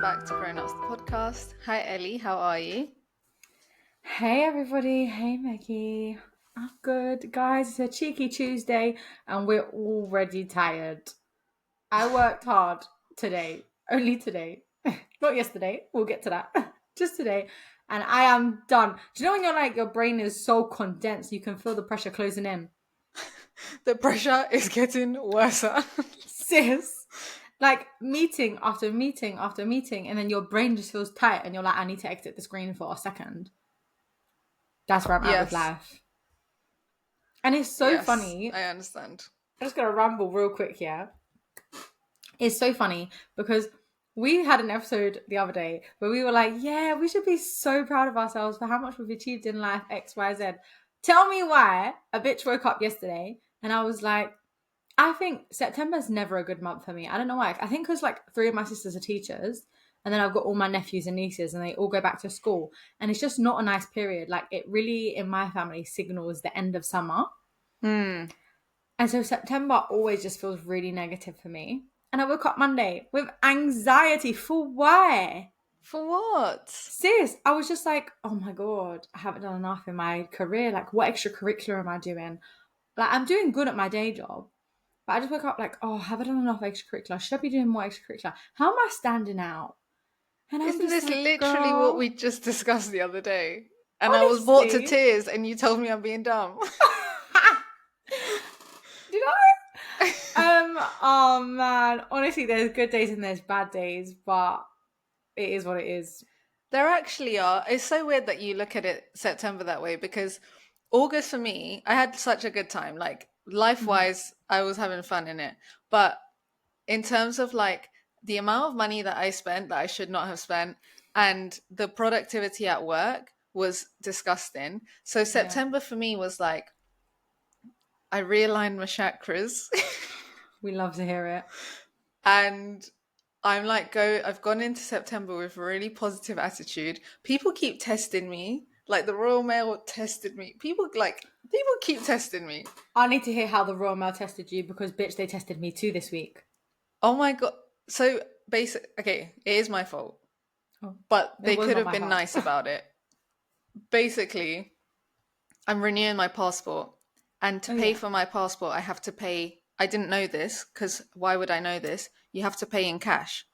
back to Grown Ups, the podcast. Hi, Ellie. How are you? Hey everybody, hey Meggie. I'm good, guys. It's a cheeky Tuesday and we're already tired. I worked hard today, only today, not yesterday. We'll get to that. Just today, and I am done. Do you know when you're like your brain is so condensed, you can feel the pressure closing in? The pressure is getting worse. Sis, like meeting after meeting after meeting, and then your brain just feels tight, and you're like, I need to exit the screen for a second. That's where I'm at with Yes, life. And it's so yes, funny. I understand. I'm just gonna ramble real quick here. It's so funny because we had an episode the other day where we were like, yeah, we should be so proud of ourselves for how much we've achieved in life, X, Y, Z. Tell me why a bitch woke up yesterday and I was like, I think September's never a good month for me. I don't know why. I think because like three of my sisters are teachers and then I've got all my nephews and nieces and they all go back to school. And it's just not a nice period. Like it really, in my family, signals the end of summer. Hmm. And so September always just feels really negative for me. And I woke up Monday with anxiety for why? For what? Sis, I was just like, oh my God, I haven't done enough in my career. Like, what extracurricular am I doing? Like, I'm doing good at my day job. But I just woke up like, oh, have I done enough extracurricular? Should I be doing more extracurricular? How am I standing out? And I'm Isn't just this like, literally what we girl, just discussed the other day? And I was brought to honestly. tears and you told me I'm being dumb. Did I? Oh man. Honestly, there's good days and there's bad days, but it is what it is. There actually are. It's so weird that you look at it September that way because August for me, I had such a good time. Like life Mhm. wise, I was having fun in it. But in terms of like the amount of money that I spent that I should not have spent and the productivity at work was disgusting. So Yeah. September for me was like I realigned my chakras We love to hear it. and I've gone into September with a really positive attitude. People keep testing me. Like the Royal Mail tested me. People keep testing me. I need to hear how the Royal Mail tested you because, bitch, they tested me too this week. Oh my god. So okay, it is my fault. Oh, But it they was could not have my been fault. nice about it. Basically, I'm renewing my passport. And to Oh, pay yeah. for my passport, I have to pay. I didn't know this because why would I know this? You have to pay in cash.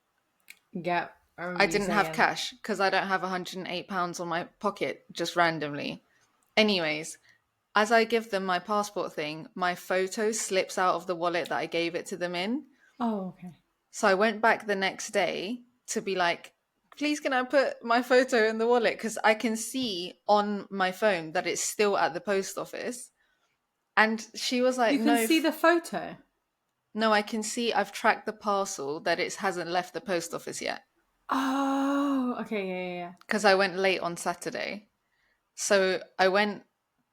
Yeah. I I remember you didn't have saying. cash because I don't have £108 on my pocket just randomly. Anyways, as I give them my passport thing, my photo slips out of the wallet that I gave it to them in. Oh, okay. So I went back the next day to be like, please can I put my photo in the wallet? Because I can see on my phone that it's still at the post office. And she was like, You can no, see the photo. no, I can see I've tracked the parcel that it hasn't left the post office yet. Oh, okay. Yeah, yeah, Because I went late on Saturday. So I went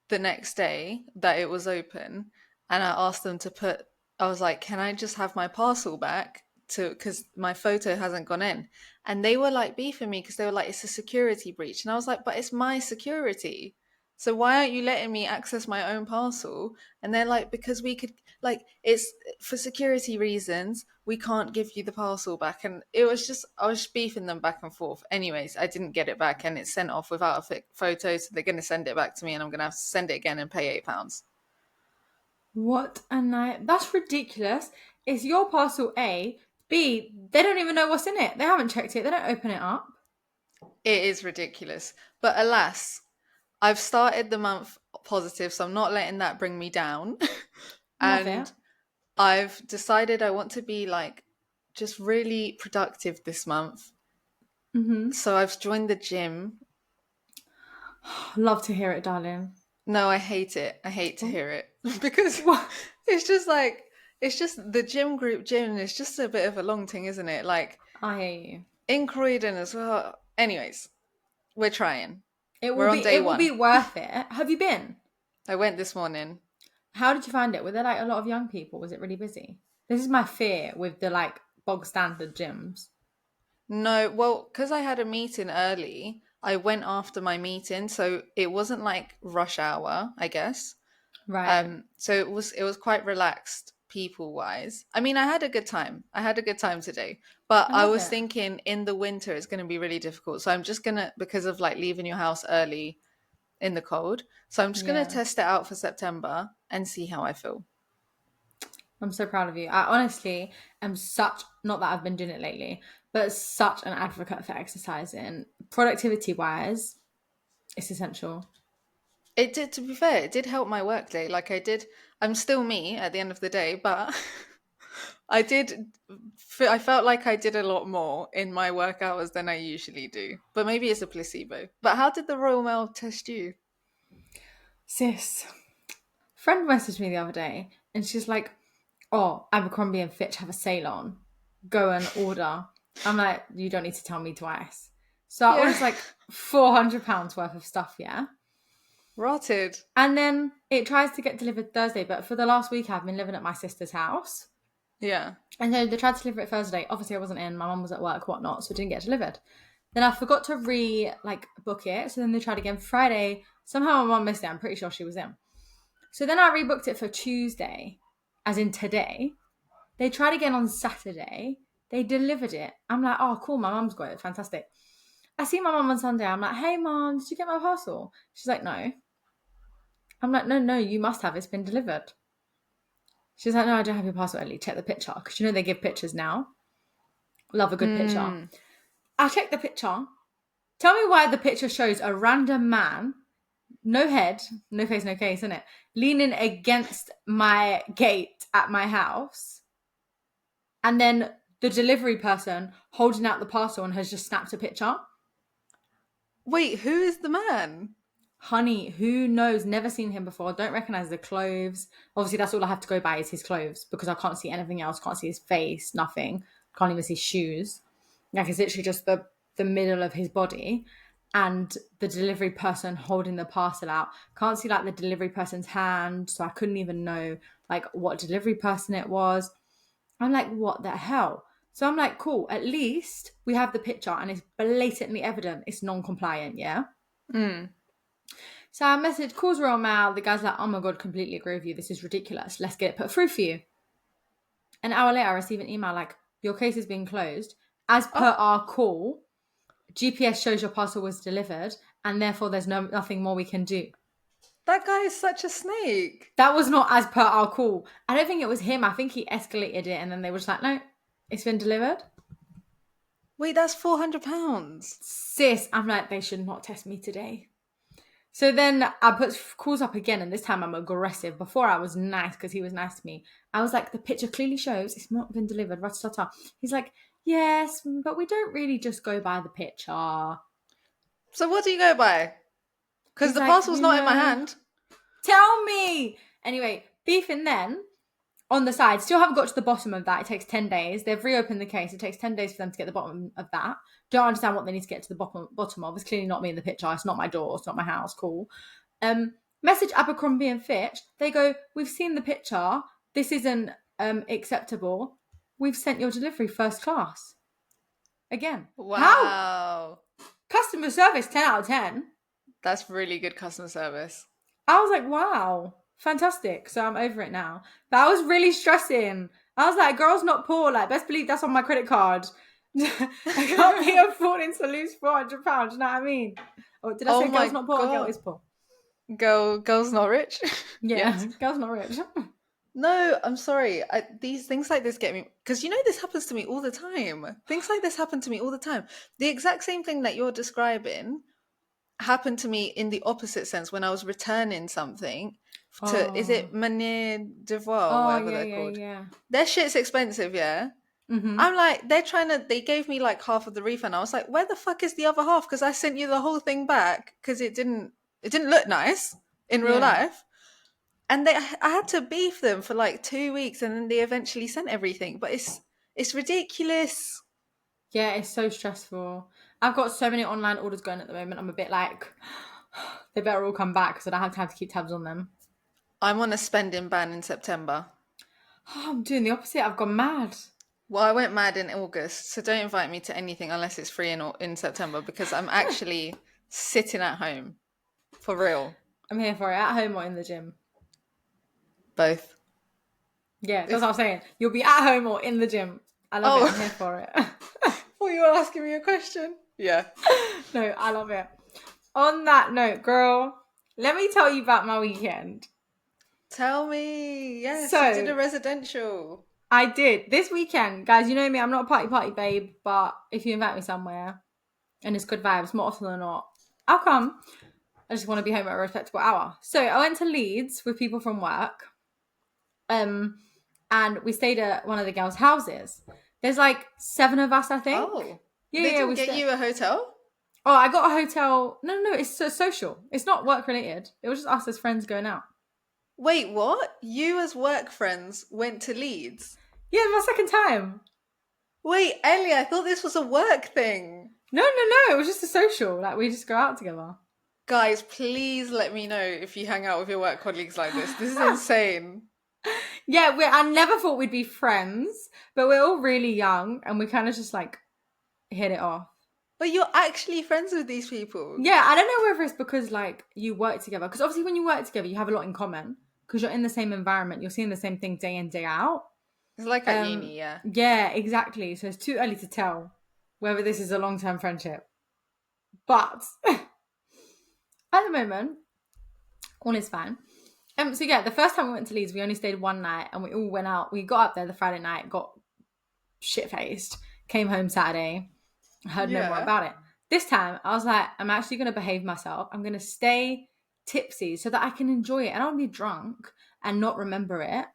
the next day that it was open and I asked them to I was like, can I just have my parcel back because my photo hasn't gone in? And they were like beefing me because they were like, it's a security breach. And I was like, but it's my security. So why aren't you letting me access my own parcel? And they're like, because we could, like, it's for security reasons, we can't give you the parcel back. And it was just, I was beefing them back and forth. Anyways, I didn't get it back and it's sent off without a photo. So they're going to send it back to me and I'm going to have to send it again and pay £8. What a night. That's ridiculous. Is your parcel A? B, they don't even know what's in it. They haven't checked it. They don't open it up. It is ridiculous. But alas, I've started the month positive, so I'm not letting that bring me down. Love it. And I've decided I want to be like just really productive this month. Mm-hmm. So I've joined the gym. Love to hear it, darling. No, I hate it. I hate to Oh. hear it because What? it's just like, it's just the gym is just a bit of a long thing, isn't it? Like I hear you. in Croydon as well. Anyways, we're trying. It will We're on be day it will be one. worth it. Have you been? I went this morning. How did you find it? Were there like a lot of young people? Was it really busy? This is my fear with the like bog standard gyms. No, well, because I had a meeting early, I went after my meeting, so it wasn't like rush hour, I guess. Right. So it was quite relaxed. people wise. I mean, I had a good time. I had a good time today. But I I love was it. thinking in the winter it's going to be really difficult. So I'm just going to, because of like leaving your house early in the cold. So I'm just going to Yeah. test it out for September and see how I feel. I'm so proud of you. I honestly am such, not that I've been doing it lately, but such an advocate for exercising. Productivity wise, it's essential. It did, to be fair, it did help my work day. Like I did, I'm still me at the end of the day, but I did, I felt like I did a lot more in my work hours than I usually do. But maybe it's a placebo. But how did the Royal Mail test you? Sis, friend messaged me the other day and she's like, oh, Abercrombie and Fitch have a sale on. Go and order. I'm like, you don't need to tell me twice. So I Yeah, ordered like £400 worth of stuff, yeah? rotted. And then it tries to get delivered Thursday, but for the last week I've been living at my sister's house. Yeah. And so they tried to deliver it Thursday. Obviously, I wasn't in. My mum was at work, whatnot, so it didn't get delivered. Then I forgot to book it. So then they tried again Friday. Somehow my mum missed it. I'm pretty sure she was in. So then I rebooked it for Tuesday, as in today. They tried again on Saturday. They delivered it. I'm like, oh, cool. My mum's got it. Fantastic. I see my mum on Sunday. I'm like, hey, mum, did you get my parcel? She's like, no. I'm like, no, you must have. It's been delivered. She's like, no, I don't have your parcel, Ellie. Check the picture. Because you know they give pictures now. Love a good picture. Mm. I checked the picture. Tell me why the picture shows a random man, no head, no face, no case, isn't it? Leaning against my gate at my house. And then the delivery person holding out the parcel and has just snapped a picture. Wait, who is the man? Honey, who knows? Never seen him before. Don't recognize the clothes. Obviously, that's all I have to go by is his clothes because I can't see anything else. Can't see his face, nothing. Can't even see shoes. Like it's literally just the middle of his body. And the delivery person holding the parcel out. Can't see like the delivery person's hand. So I couldn't even know like what delivery person it was. I'm like, what the hell? So I'm like, cool, at least we have the picture and it's blatantly evident it's non-compliant, yeah? Mm. So I messaged, calls Royal Mail. The guy's like, oh my God, completely agree with you. This is ridiculous. Let's get it put through for you. An hour later, I receive an email like, your case has been closed. As per Oh, our call, GPS shows your parcel was delivered and therefore there's nothing more we can do. that guy is such a snake. That was not as per our call. I don't think it was him. I think he escalated it and then they were just like, no, it's been delivered. Wait, that's £400. Sis, I'm like, they should not test me today. So then I put calls up again, and this time I'm aggressive. Before I was nice because he was nice to me. I was like, the picture clearly shows it's not been delivered. Ratata. He's like, yes, but we don't really just go by the picture. So what do you go by? Because He's the like, parcel's not in my hand. tell me. Anyway, beefing then on the side. Still haven't got to the bottom of that. It takes 10 days. They've reopened the case. It takes 10 days for them to get the bottom of that. Don't understand what they need to get to the bottom of. It's clearly not me in the picture. It's not my door. It's not my house. Cool. Message Abercrombie and Fitch. They go, we've seen the picture. This isn't acceptable. We've sent your delivery first class. Again. How? Wow. Customer service, 10 out of 10. That's really good customer service. I was like, wow, fantastic. So I'm over it now. But I was really stressing. I was like, girl's not poor. Like, best believe that's on my credit card. I can't be affording to lose £400. You know what I mean? Or did I Oh say girl's my not poor or girl god. is poor? Girl's not rich? Yeah, Yes. girl's not rich. No, I'm sorry. These things like this get me because you know this happens to me all the time. Things like this happen to me all the time. The exact same thing that you're describing happened to me in the opposite sense when I was returning something to is Oh, it Manier Devoir or oh whatever yeah, they're yeah, called. yeah. Their shit's expensive, yeah. Mm-hmm. I'm like, they gave me like half of the refund. I was like, where the fuck is the other half? Because I sent you the whole thing back because it didn't look nice in real Yeah, life. And I had to beef them for like 2 weeks and then they eventually sent everything. But it's ridiculous. yeah. It's so stressful. I've got so many online orders going at the moment. I'm a bit like, they better all come back because I don't have time to keep tabs on them. I'm on a spending ban in September. Oh, I'm doing the opposite. I've gone mad. Well, I went mad in August, so don't invite me to anything unless it's free in September because I'm actually sitting at home for real. I'm here for it, at home or in the gym. Both. Yeah, that's what I'm saying. You'll be at home or in the gym. I love it. I'm here Oh, for it. well, you were asking me a question. Yeah. No, I love it. On that note, girl, let me tell you about my weekend. Tell me. Yes, you did So a residential. I did this weekend, guys. You know me, I'm not a party babe, but if you invite me somewhere and it's good vibes, more often than not, I'll come. I just want to be home at a respectable hour. So I went to Leeds with people from work, um, and we stayed at one of the girls' houses. There's like 7 of us, I think. Oh, Yeah, they yeah, didn't we get stayed. you a hotel? Oh, I got a hotel. No, it's so social. It's not work related. It was just us as friends going out. Wait, what? You as work friends went to Leeds? Yeah, my second time. Wait, Ellie, I thought this was a work thing. No. It was just a social. Like we just go out together. Guys, please let me know if you hang out with your work colleagues like this. This is insane. Yeah, I never thought we'd be friends, but we're all really young and we kind of just like hit it off. But you're actually friends with these people. Yeah, I don't know whether it's because like you work together. Because obviously when you work together, you have a lot in common because you're in the same environment. You're seeing the same thing day in, day out. It's like at uni, yeah. Yeah, exactly. So it's too early to tell whether this is a long-term friendship. But at the moment, all is fine. So yeah, the first time we went to Leeds, we only stayed one night and we all went out. We got up there the Friday night, got shit-faced, came home Saturday, heard no more Yeah. about it. This time, I was like, I'm actually going to behave myself. I'm going to stay tipsy so that I can enjoy it. I don't want to be drunk and not remember it.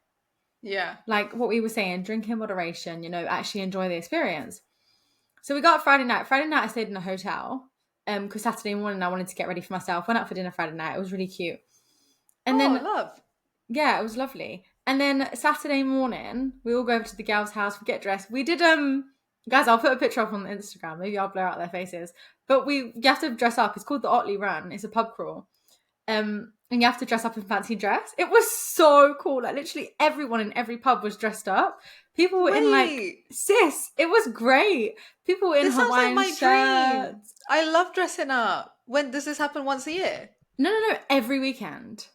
Yeah. Like what we were saying, drink in moderation, actually enjoy the experience. So we got Friday night. Friday night, I stayed in a hotel because Saturday morning, I wanted to get ready for myself. Went out for dinner Friday night. It was really cute. And Oh, then, love. yeah, it was lovely. And then Saturday morning, we all go over to the girls' house. We get dressed. We did, guys, I'll put a picture up on the Instagram. Maybe I'll blur out their faces. But you have to dress up. It's called the Otley Run. It's a pub crawl. And you have to dress up in fancy dress. It was so cool. Like literally everyone in every pub was dressed up. People were in like, Wait, sis, it was great. People were in this sounds like Hawaiian my dream. shirts. I love dressing up. When does this happen? Once a year? No, every weekend.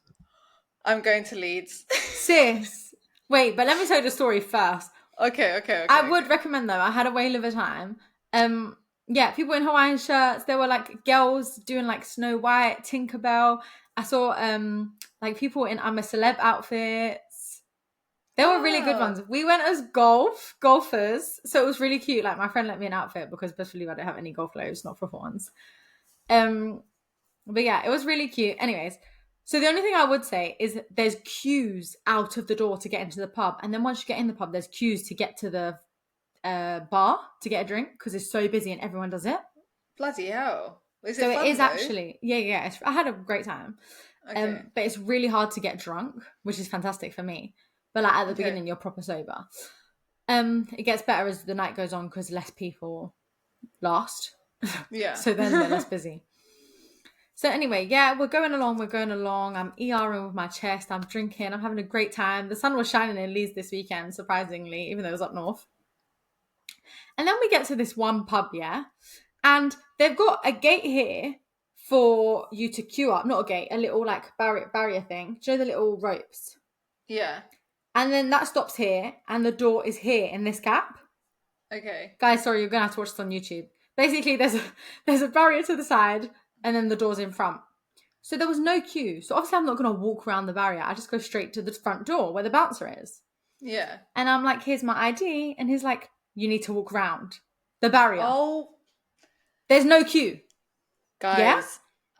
I'm going to Leeds. Sis, wait, but let me tell you the story first. Okay. I would recommend though. I had a whale of a time. Yeah, people in Hawaiian shirts. There were like girls doing like Snow White, Tinkerbell. I saw like people in I'm a Celeb outfits. They were really good Ah, ones. We went as golfers, so it was really cute. Like my friend let me an outfit because best believe I don't have any golf clothes, not proper ones. But yeah, it was really cute. Anyways, so the only thing I would say is there's queues out of the door to get into the pub, and then once you get in the pub, there's queues to get to the bar to get a drink because it's so busy and everyone does it. bloody hell. Is So it it fun is though? actually, yeah. I had a great time. Okay. But it's really hard to get drunk, which is fantastic for me. But like at the Okay. beginning, you're proper sober. It gets better as the night goes on because less people last. Yeah. So then they're less busy. So anyway, yeah, we're going along. I'm ERing with my chest. I'm drinking. I'm having a great time. The sun was shining in Leeds this weekend, surprisingly, even though it was up north. And then we get to this one pub, yeah, and they've got a gate here for you to queue up. Not a gate, a little like barrier thing. Do you know the little ropes? Yeah. And then that stops here, and the door is here in this gap. Okay. Guys, sorry, you're gonna have to watch this on YouTube. Basically, there's a barrier to the side, and then the door's in front. So there was no queue. So obviously, I'm not gonna walk around the barrier. I just go straight to the front door where the bouncer is. Yeah. And I'm like, here's my ID, and he's like, you need to walk around the barrier. Oh, There's no queue. guys, Yeah?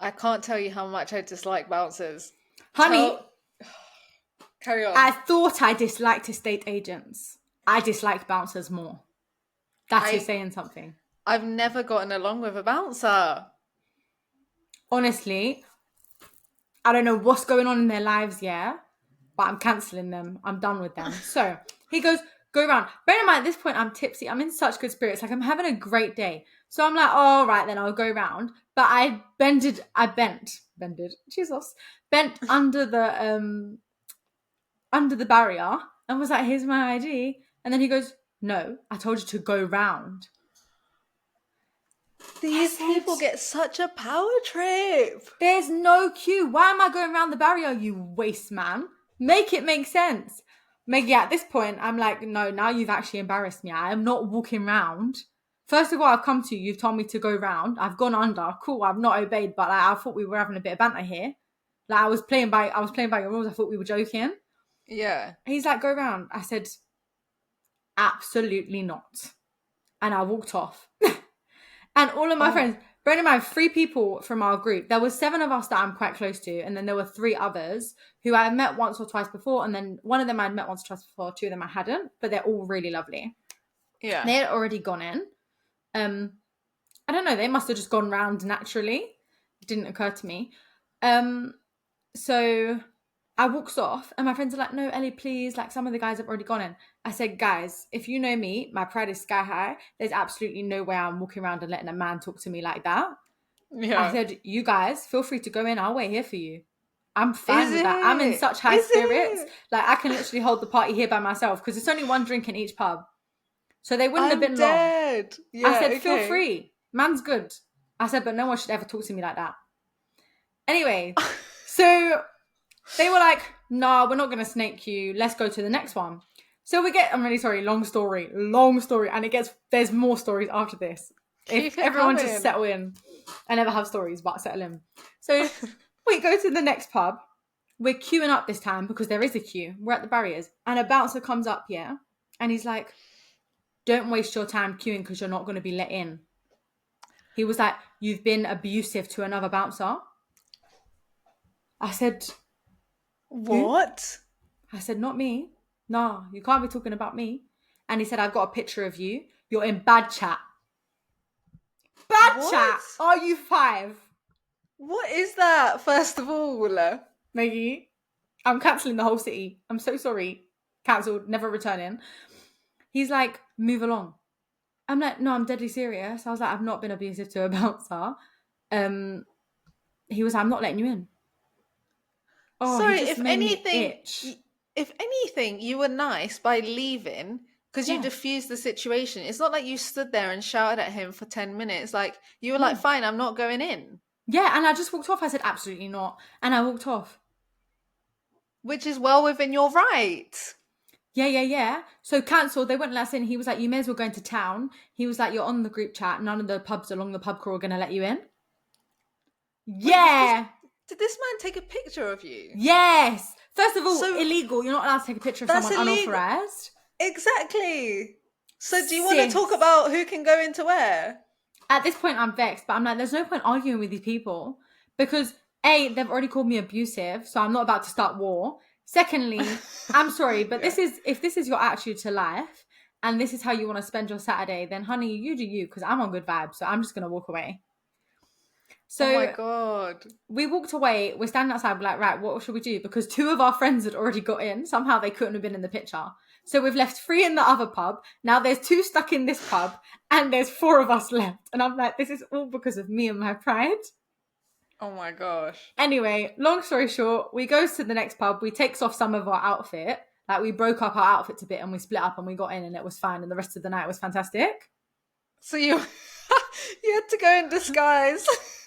I can't tell you how much I dislike bouncers. Honey, Carry on. I thought I disliked estate agents. I dislike bouncers more. That is saying something. I've never gotten along with a bouncer. Honestly, I don't know what's going on in their lives, yeah, but I'm cancelling them. I'm done with them. So he goes, go around. Bear in mind, at this point, I'm tipsy. I'm in such good spirits. Like, I'm having a great day. So I'm like, all right, then I'll go around. But I bent, Jesus, bent under the barrier and was like, here's my ID. And then he goes, no, I told you to go round. These people get such a power trip. There's no queue. Why am I going around the barrier, you waste man? Make it make sense. Meggie, at this point, I'm like, no, now you've actually embarrassed me. I am not walking round. First of all, I've come to you. You've told me to go round. I've gone under. Cool. I've not obeyed, but like, I thought we were having a bit of banter here. Like I was playing by your rules. I thought we were joking. Yeah. He's like, go round. I said, absolutely not. And I walked off. And all of my friends, bearing in mind, 3 people from our group. There was 7 of us that I'm quite close to, and then there were 3 others who I had met once or twice before, and then one of them I'd met once or twice before, 2 of them I hadn't, but they're all really lovely. Yeah. They had already gone in. I don't know, they must have just gone round naturally. It didn't occur to me. So I walks off and my friends are like, no, Ellie, please. Like, some of the guys have already gone in. I said, guys, if you know me, my pride is sky high. There's absolutely no way I'm walking around and letting a man talk to me like that. Yeah. I said, you guys, feel free to go in. I'll wait here for you. I'm fine Is with that. I'm in it? such high Is spirits. it? Like, I can literally hold the party here by myself because it's only 1 drink in each pub. So they wouldn't have I'm been long. dead. I Yeah, said, feel okay. free. Man's good. I said, but no one should ever talk to me like that. Anyway, so they were like, no, we're not going to snake you. Let's go to the next one. So I'm really sorry, long story. And there's more stories after this. Keep If it everyone coming. just settle in. I never have stories, but settle in. So we go to the next pub. We're queuing up this time because there is a queue. We're at the barriers. And a bouncer comes up, yeah. And he's like, don't waste your time queuing because you're not going to be let in. He was like, you've been abusive to another bouncer. I said, who? What? I said, not me. No, you can't be talking about me. And he said, I've got a picture of you. You're in bad chat. Bad What? chat. Are you 5? What is that, first of all? Meggie, I'm cancelling the whole city. I'm so sorry. Cancelled, never returning. He's like, move along. I'm like, no, I'm deadly serious. I was like, I've not been abusive to a bouncer. He was like, I'm not letting you in. Oh, Sorry, he just made me itch. if anything, you were nice by leaving because you Yeah. diffused the situation. It's not like you stood there and shouted at him for 10 minutes. Like, you were like, No. fine, I'm not going in. Yeah, and I just walked off. I said, absolutely not. And I walked off. Which is well within your right. Yeah. So cancelled. They wouldn't let us in. He was like, you may as well go into town. He was like, you're on the group chat. None of the pubs along the pub crawl are going to let you in. Yeah. Did this man take a picture of you? Yes. First of all, So- illegal. You're not allowed to take a picture of That's someone illegal. unauthorized. Exactly. So do you want to Sis. talk about who can go into where? At this point, I'm vexed, but I'm like, there's no point arguing with these people because A, they've already called me abusive, so I'm not about to start war. Secondly, I'm sorry, but if this is your attitude to life and this is how you want to spend your Saturday, then honey, you do you, because I'm on good vibes, so I'm just going to walk away. So Oh my God. we walked away, we're standing outside, we're like, right, what should we do? Because 2 of our friends had already got in. Somehow they couldn't have been in the picture. So we've left 3 in the other pub. Now there's 2 stuck in this pub and there's 4 of us left. And I'm like, this is all because of me and my pride. Oh my gosh. Anyway, long story short, we goes to the next pub. We takes off some of our outfit. Like, we broke up our outfits a bit and we split up and we got in and it was fine. And the rest of the night was fantastic. So you you had to go in disguise.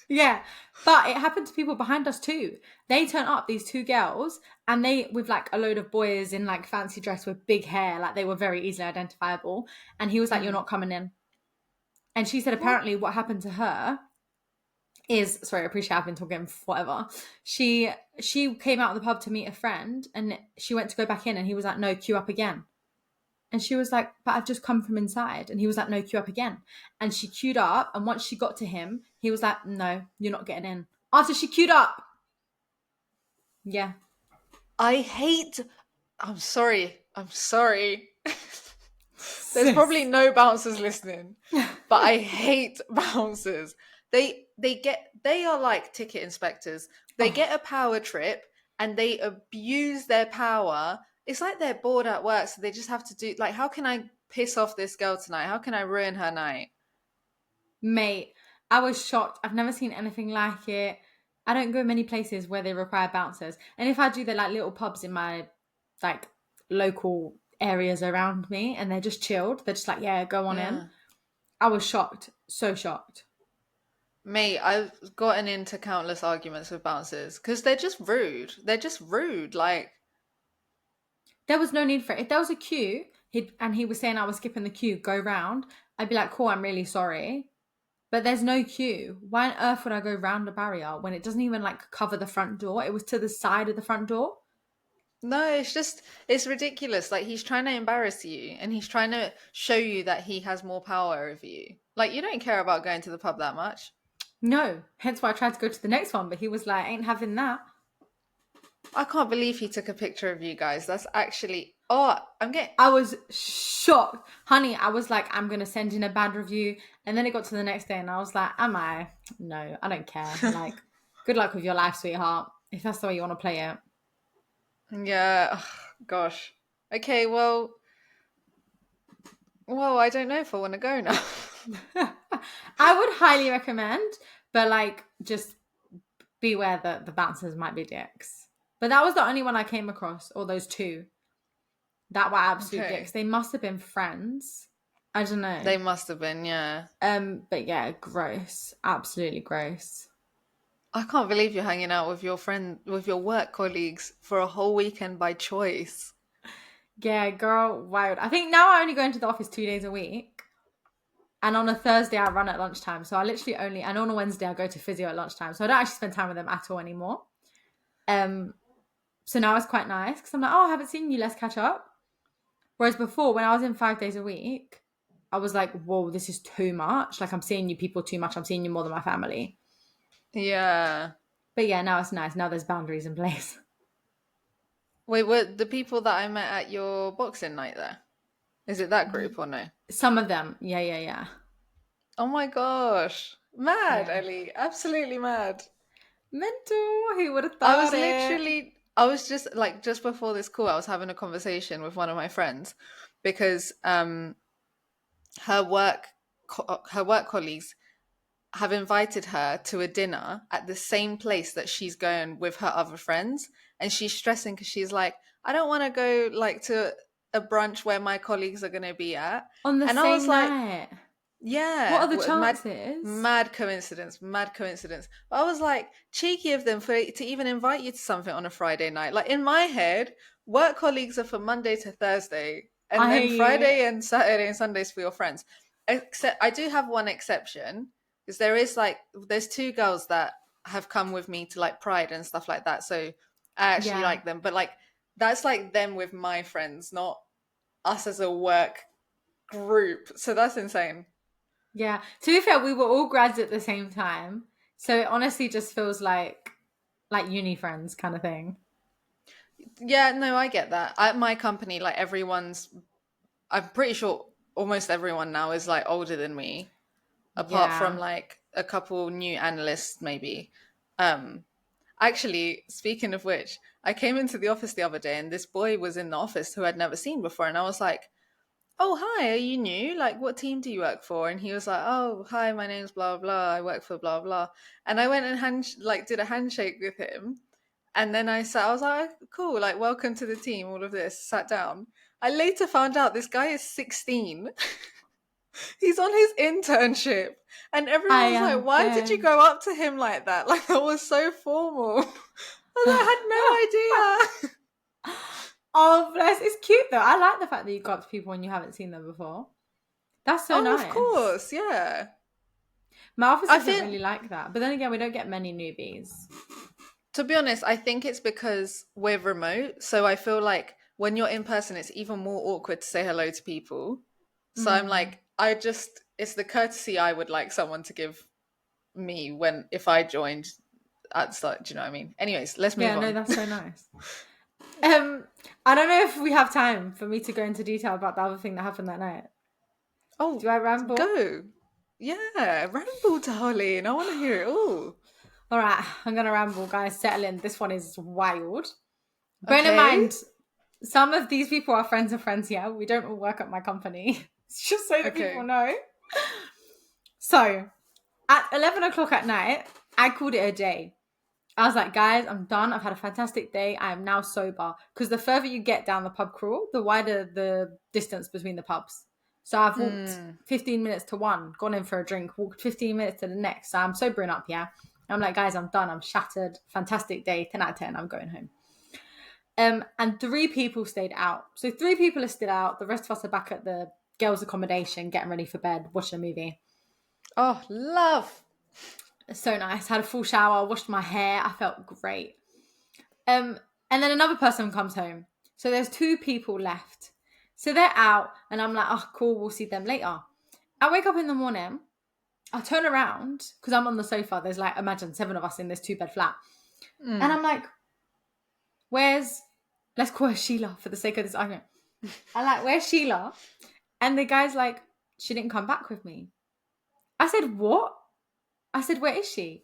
Yeah, but it happened to people behind us too. They turn up, these 2 girls, and they with like a load of boys in like fancy dress with big hair, like they were very easily identifiable. And he was like, "You're not coming in." And she said, apparently, what happened to her is, sorry, I appreciate I've been talking forever. She came out of the pub to meet a friend, and she went to go back in, and he was like, "No, queue up again." And she was like, but I've just come from inside. And he was like, no, queue up again. And she queued up. And once she got to him, he was like, no, you're not getting in. After she queued up. Yeah. I'm sorry. There's probably no bouncers listening, but I hate bouncers. They are like ticket inspectors. They get a power trip and they abuse their power. It's like they're bored at work, so they just have to do, like, how can I piss off this girl tonight? How can I ruin her night? Mate, I was shocked. I've never seen anything like it. I don't go many places where they require bouncers. And if I do, they're like little pubs in my like local areas around me and they're just chilled. They're just like, yeah, go on in. I was shocked. So shocked. Mate, I've gotten into countless arguments with bouncers because they're just rude. Like, There was no need for it. If there was a queue, he was saying I was skipping the queue, go round, I'd be like, cool, I'm really sorry. But there's no queue. Why on earth would I go round a barrier when it doesn't even like cover the front door? It was to the side of the front door. No, it's ridiculous. Like he's trying to embarrass you and he's trying to show you that he has more power over you. Like you don't care about going to the pub that much. No, hence why I tried to go to the next one, but he was like, ain't having that. I can't believe he took a picture of you guys. That's actually, oh, I'm getting, I was shocked. Honey, I was like, I'm going to send in a bad review. And then it got to the next day and I was like, am I? No, I don't care. Like, good luck with your life, sweetheart. If that's the way you want to play it. yeah, ugh, gosh. Okay, well, I don't know if I want to go now. I would highly recommend, but like, just beware that the bouncers might be dicks. But that was the only one I came across, or those two that were absolute Okay. dicks. They must have been friends. I don't know. They must have been, yeah. But yeah, gross. Absolutely gross. I can't believe you're hanging out with your friend, with your work colleagues for a whole weekend by choice. Yeah, girl, wild. I think now I only go into the office 2 days a week. And on a Thursday, I run at lunchtime. So I literally only, and on a Wednesday, I go to physio at lunchtime. So I don't actually spend time with them at all anymore. So now it's quite nice because I'm like, oh, I haven't seen you. Let's catch up. Whereas before, when I was in 5 days a week, I was like, whoa, this is too much. Like, I'm seeing you people too much. I'm seeing you more than my family. Yeah. But yeah, now it's nice. Now there's boundaries in place. Wait, were the people that I met at your boxing night there? Is it that group or no? Some of them. Yeah. Oh my gosh. Mad, Yeah. Ellie. Absolutely mad. Mental. Who would have thought it? I was just like, just before this call, I was having a conversation with one of my friends because her work her work colleagues have invited her to a dinner at the same place that she's going with her other friends, and she's stressing because she's like, I don't want to go like to a brunch where my colleagues are going to be at. On the And I was same like, night. What yeah, are the mad, chances? mad coincidence. But I was like, cheeky of them to even invite you to something on a Friday night. Like in my head, work colleagues are from Monday to Thursday, and I then hear you. Friday and Saturday and Sundays for your friends. Except I do have one exception because there's two girls that have come with me to like Pride and stuff like that. So I actually Yeah. like them, but like that's like them with my friends, not us as a work group. So that's insane. Yeah. To be fair, we were all grads at the same time. So it honestly just feels like uni friends kind of thing. Yeah, no, I get that. At my company, like I'm pretty sure almost everyone now is like older than me, apart from Yeah. like a couple new analysts, maybe. Um, Actually, speaking of which, I came into the office the other day and this boy was in the office who I'd never seen before. And I was like, oh, hi, are you new? Like, what team do you work for? And he was like, oh, hi, my name's blah, blah. I work for blah, blah. And I went and did a handshake with him. And then I was like, "Oh, cool, like, welcome to the team, all of this, sat down. I later found out this guy is 16. He's on his internship. And I everyone was like, am why did you dead. go up to him like that? Like, that was so formal. I had no idea. Oh, bless. It's cute though. I like the fact that you go up to people when you haven't seen them before. That's so Oh, of nice. course, yeah. My office I isn't think, really like that. But then again, we don't get many newbies. to be honest, I think it's because we're remote. So I feel like when you're in person, it's even more awkward to say hello to people. So I'm Mm. like, it's the courtesy I would like someone to give me if I joined at the start. Do you know what I mean? Anyways, let's Yeah, move no, on. that's so nice. I don't know if we have time for me to go into detail about the other thing that happened that night. Do Oh, I ramble? go. Yeah, ramble, darling. I want to hear it all. All right, I'm going to ramble, guys. Settle in. This one is wild. Bear in Okay. mind, some of these people are friends of friends here. We don't all work at my company. It's just so that people Okay. know. So, at 11 o'clock at night, I called it a day. I was like, guys, I'm done. I've had a fantastic day. I am now sober. Because the further you get down the pub crawl, the wider the distance between the pubs. So I've walked Mm. 15 minutes to one, gone in for a drink, walked 15 minutes to the next. So I'm sobering up, yeah. I'm like, guys, I'm done. I'm shattered. Fantastic day. 10 out of 10. I'm going home. And 3 people stayed out. So 3 people are still out. The rest of us are back at the girls' accommodation, getting ready for bed, watching a movie. Oh, love. It's so nice. Had a full shower, washed my hair. I felt great. And then another person comes home. So there's 2 people left. So they're out, and I'm like, oh, cool, we'll see them later. I wake up in the morning. I turn around because I'm on the sofa. There's like, imagine 7 of us in this 2-bed flat. And I'm like, let's call her Sheila for the sake of this argument. I'm like, where's Sheila? And the guy's like, she didn't come back with me. I said, what? I said, where is she?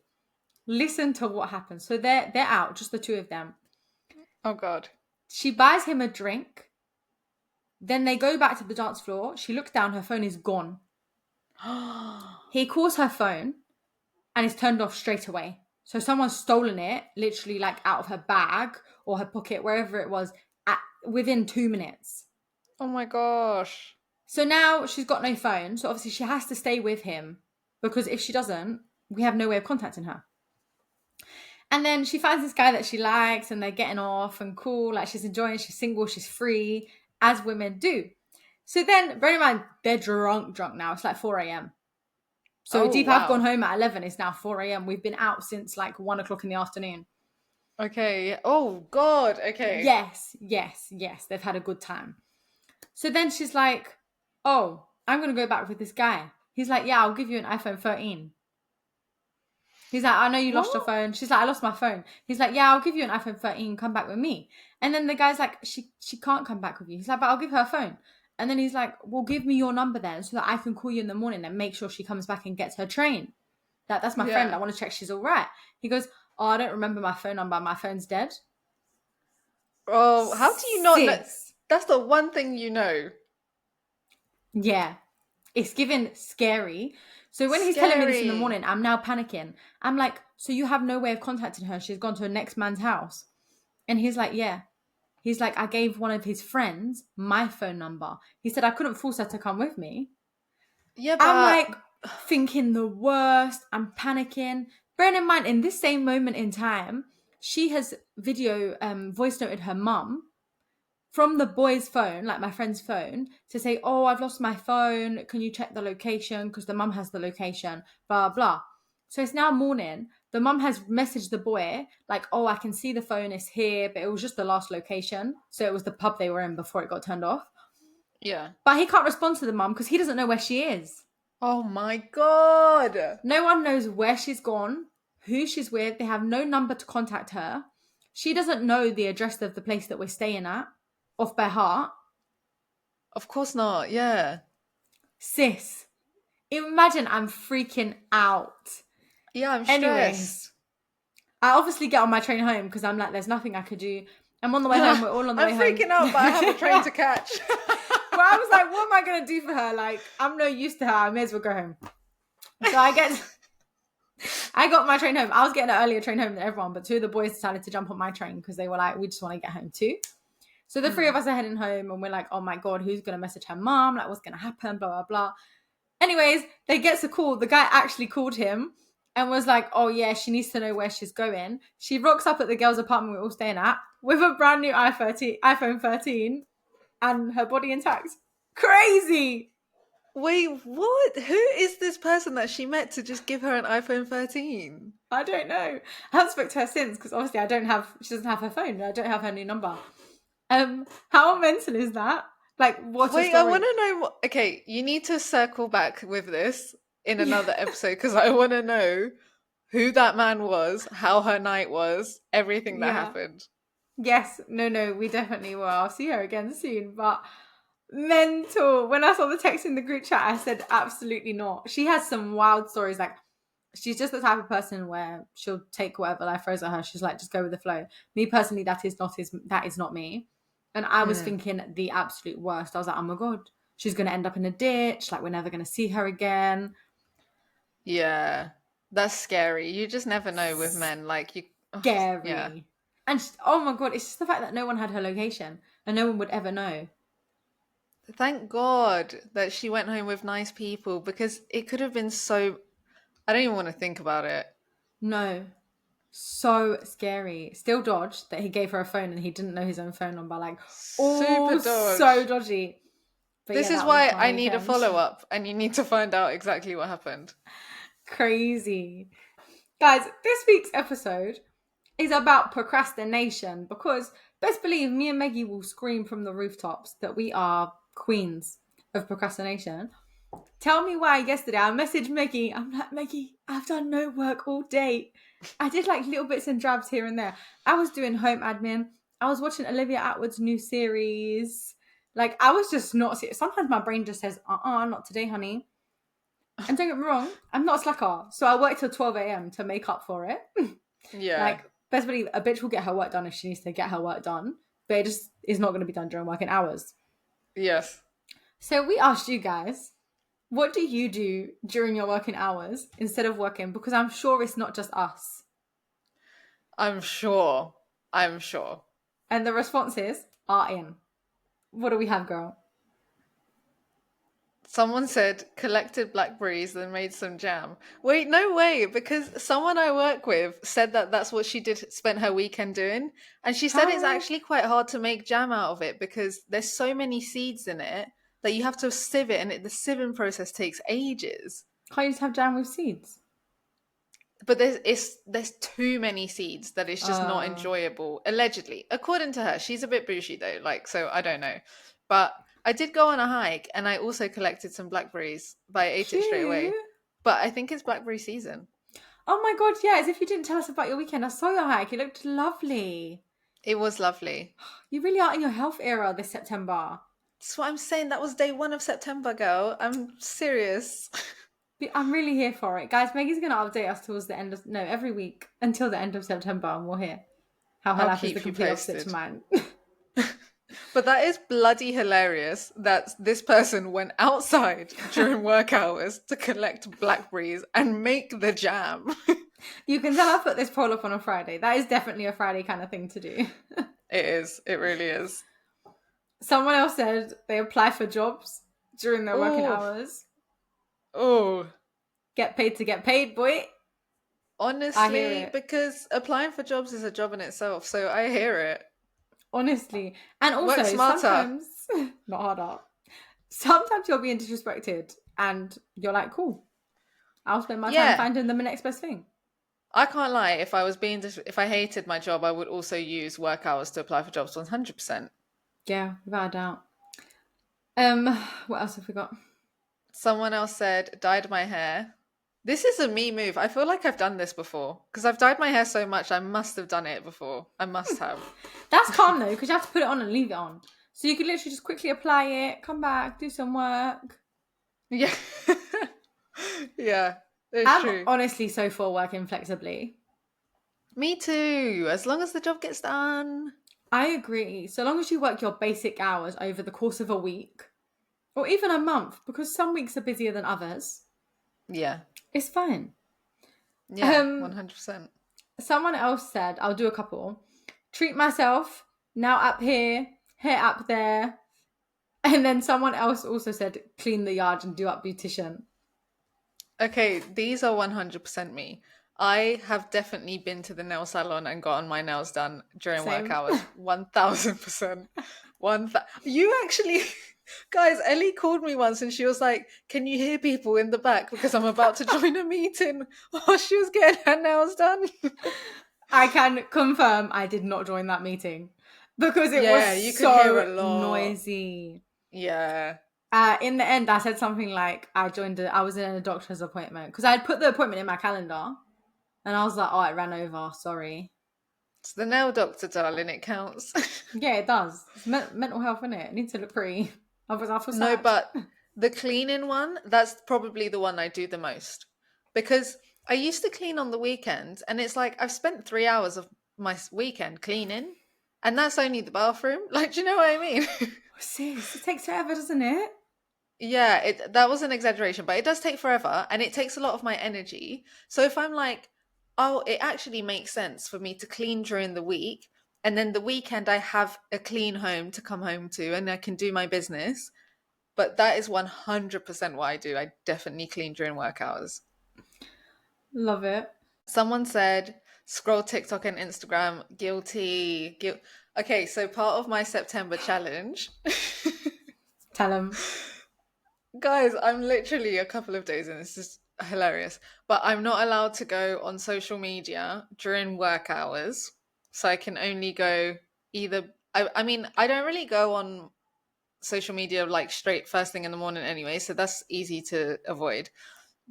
Listen to what happened. So they're out, just the 2 of them. Oh, God. She buys him a drink. Then they go back to the dance floor. She looks down, her phone is gone. He calls her phone and it's turned off straight away. So someone's stolen it, literally like out of her bag or her pocket, wherever it was, within 2 minutes. Oh, my gosh. So now she's got no phone. So obviously she has to stay with him because if she doesn't, we have no way of contacting her. And then she finds this guy that she likes and they're getting off and cool. Like she's enjoying, she's single, she's free, as women do. So then, bear in mind, they're drunk now. It's like 4 a.m. So Oh, Deep, wow. I've gone home at 11. It's now 4 a.m. We've been out since like 1 o'clock in the afternoon. Okay. Oh, God. Okay. Yes. They've had a good time. So then she's like, oh, I'm going to go back with this guy. He's like, yeah, I'll give you an iPhone 13. He's like, I know you lost your phone. She's like, I lost my phone. He's like, yeah, I'll give you an iPhone 13. Come back with me. And then the guy's like, she can't come back with you. He's like, but I'll give her a phone. And then he's like, well, give me your number then so that I can call you in the morning and make sure she comes back and gets her train. That's my friend. I want to check she's all right. He goes, oh, I don't remember my phone number. My phone's dead. Oh, how do you not know? That's the one thing you know. Yeah. It's given scary. So when he's telling me this in the morning, I'm now panicking. I'm like, so you have no way of contacting her? She's gone to her next man's house. And he's like, yeah. He's like, I gave one of his friends my phone number. He said I couldn't force her to come with me. Yeah, but I'm like thinking the worst. I'm panicking. Bearing in mind, in this same moment in time, she has voice noted her mum from the boy's phone, like my friend's phone, to say, oh, I've lost my phone. Can you check the location? Because the mum has the location, blah, blah. So it's now morning. The mum has messaged the boy, like, oh, I can see the phone is here, but it was just the last location. So it was the pub they were in before it got turned off. Yeah. But he can't respond to the mum because he doesn't know where she is. Oh my God. No one knows where she's gone, who she's with. They have no number to contact her. She doesn't know the address of the place that we're staying at off by heart. Of course not. Yeah. Sis, imagine I'm freaking out. Yeah, I'm stressed. Anyways, I obviously get on my train home because I'm like, there's nothing I could do. I'm on the way home. We're all on the way home. I'm freaking out, but I have a train to catch. Well, I was like, what am I going to do for her? Like, I'm no use to her. I may as well go home. So I got my train home. I was getting an earlier train home than everyone, but 2 of the boys decided to jump on my train because they were like, we just want to get home too. So the 3 of us are heading home and we're like, oh my God, who's going to message her mom? Like, what's going to happen? Blah, blah, blah. Anyways, they gets a call. The guy actually called him and was like, oh yeah, she needs to know where she's going. She rocks up at the girls' apartment we're all staying at with a brand new iPhone 13 and her body intact. Crazy. Wait, what? Who is this person that she met to just give her an iPhone 13? I don't know. I haven't spoken to her since because obviously she doesn't have her phone. I don't have her new number. How mental is that? Like, what? Wait, I want to know. Okay, you need to circle back with this in another episode because I want to know who that man was, how her night was, everything that happened. Yes, no, we definitely will. I'll see her again soon, but mental. When I saw the text in the group chat, I said absolutely not. She has some wild stories. Like, she's just the type of person where she'll take whatever life throws at her. She's like, just go with the flow. Me personally, that is not me. And I was thinking the absolute worst. I was like, oh my God, she's going to end up in a ditch. Like, we're never going to see her again. Yeah, that's scary. You just never know with men. Like, Scary. Yeah. And oh my God, it's just the fact that no one had her location and no one would ever know. Thank God that she went home with nice people because it could have been so... I don't even want to think about it. No. So scary. Still dodged that he gave her a phone and he didn't know his own phone number. Like, Super oh, so dodge. dodgy. But This yeah, is that was why my I need a weekend. follow up, and you need to find out exactly what happened. Crazy. Guys, this week's episode is about procrastination because best believe me and Meggie will scream from the rooftops that we are queens of procrastination. Tell me why yesterday I messaged Meggie. I'm like, Meggie, I've done no work all day. I did like little bits and drabs here and there. I was doing home admin. I was watching Olivia Atwood's new series. Like, I was just not. Sometimes my brain just says, not today, honey. And don't get me wrong, I'm not a slacker. So I work till 12 a.m. to make up for it. Yeah. Like, best believe a bitch will get her work done if she needs to get her work done. But it just is not going to be done during working hours. Yes. So we asked you guys, what do you do during your working hours instead of working? Because I'm sure it's not just us. I'm sure. I'm sure. And the responses are in. What do we have, girl? Someone said collected blackberries and made some jam. Wait, no way, because someone I work with said that that's what she did, spent her weekend doing. And she said it's How? actually quite hard to make jam out of it because there's so many seeds in it that you have to sieve it, and the sieving process takes ages. Can't you just have jam with seeds? But there's too many seeds that it's just not Uh, enjoyable. Allegedly, according to her, she's a bit bougie though. Like, so I don't know, but I did go on a hike and I also collected some blackberries, but I ate it straight Cute. away. But I think it's blackberry season. Oh my god, yeah, as if you didn't tell us about your weekend. I saw your hike. It looked lovely. It was lovely. You really are in your health era this September. That's what I'm saying. That was day 1 of September, girl. I'm serious. I'm really here for it. Guys, Maggie's going to update us towards the end of, no, every week until the end of September, and we'll hear how her I'll life is the keep you complete opposite to posted. mine. But that is bloody hilarious that this person went outside during work hours to collect blackberries and make the jam. You can tell I put this poll up on a Friday. That is definitely a Friday kind of thing to do. It is. It really is. Someone else said they apply for jobs during their working Oh, hours. oh. Get paid to get paid, boy. I hear Honestly, it. because applying for jobs is a job in itself, so I hear it. Honestly. And Work also, smarter. sometimes, not harder, sometimes you're being disrespected and you're like, cool, I'll spend my time Yeah, finding them the next best thing. I can't lie. If I was being, if I hated my job, I would also use work hours to apply for jobs 100%. Yeah, without a doubt. What else have we got? Someone else said, dyed my hair. This is a me move. I feel like I've done this before because I've dyed my hair so much. I must have done it before. I must have. That's calm though, because you have to put it on and leave it on. So you could literally just quickly apply it, come back, do some work. Yeah. Yeah, it's I'm true. honestly so for working flexibly. Me too. As long as the job gets done. I agree. So long as you work your basic hours over the course of a week or even a month, because some weeks are busier than others, Yeah. it's fine. Yeah, 100%. Someone else said, I'll do a couple. Treat myself, now up here, hair up there. And then someone else also said, clean the yard and do up beautician. Okay, these are 100% me. I have definitely been to the nail salon and gotten my nails done during work Same. hours. 1000%. You actually, guys, Ellie called me once and she was like, "Can you hear people in the back because I'm about to join a meeting?" While she was getting her nails done. I can confirm I did not join that meeting because it Yeah, you was could hear a so lot. noisy. Yeah. In the end, I said something like I was in a doctor's appointment because I had put the appointment in my calendar and I was like, oh, it ran over. Sorry. It's the nail doctor, darling. It counts. Yeah, it does. It's mental health, innit? It needs to look pretty. Otherwise, I feel No, sad. but the cleaning one, that's probably the one I do the most. Because I used to clean on the weekend, and it's like I've spent 3 hours of my weekend cleaning, and that's only the bathroom. Like, do you know what I mean? Sis, it takes forever, doesn't it? Yeah, that was an exaggeration, but it does take forever, and it takes a lot of my energy. So if I'm like, oh, it actually makes sense for me to clean during the week, and then the weekend I have a clean home to come home to, and I can do my business. But that is 100% what I do. I definitely clean during work hours. Love it. Someone said Scroll TikTok and Instagram. Guilty. Okay, so part of my September challenge. Tell them. Guys, I'm literally a couple of days in. This is hilarious. But I'm not allowed to go on social media during work hours. So I can only go either. I mean, I don't really go on social media like straight first thing in the morning anyway. So that's easy to avoid.